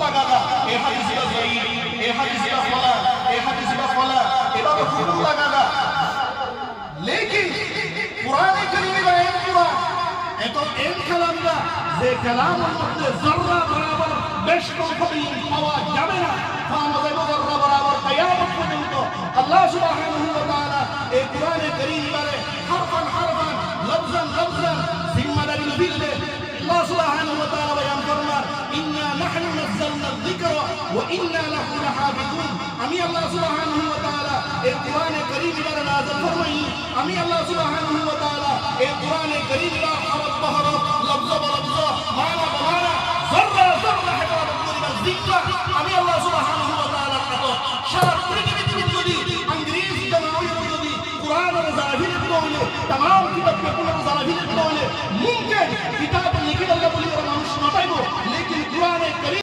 লাগাগা এই হাদিসটা সহিহ এই হাদিসটা ফলা এই হাদিসটা ফলা এভাবে হুকুম লাগাগা লেকিন কুরআনে কারীমের আয়াত কুরআন এত এম কালামটা যে কালামের মধ্যে যররা বরাবর বেশ কমই পাওয়া যাবে না আমাদের যররা বরাবর কিয়ামত পর্যন্ত আল্লাহ সুবহানাহু ওয়া তাআলা এই কুরআনে কারীম বারে হারফান হারফান লফজান লফজান জিম্মাদারি দিলে আল্লাহ সুবহানাহু ওয়া তাআলা বয়ান ফরমান ইন্না নাহনু নাযালনা যিকরা ওয়া ইন্না লাহু লাহাফিজুন আমি আল্লাহ সুবহানাহু ওয়া তাআলা এই কুরআনে কারীম বারে নাযিল ফরমাই আমি আল্লাহ সুবহানাহু ওয়া তাআলা এই কুরআনে কারীম বারে হরফ বহরফ লফজ বলফজ মানা বমানা যররা যররা হেফাজত করিবা যিকরা আমি আল্লাহ সুবহানাহু ওয়া তাআলা কত সারা পৃথিবীতে যদি ইংরেজি জানাওয়ে যদি কুরআনের জাহির বলে तमाम কিতাব কুরআনের জাহির বলে মুমকিন কিতাব লিখে আল্লাহ বলি মানুষ নটাইবো লেকিন কুরআনে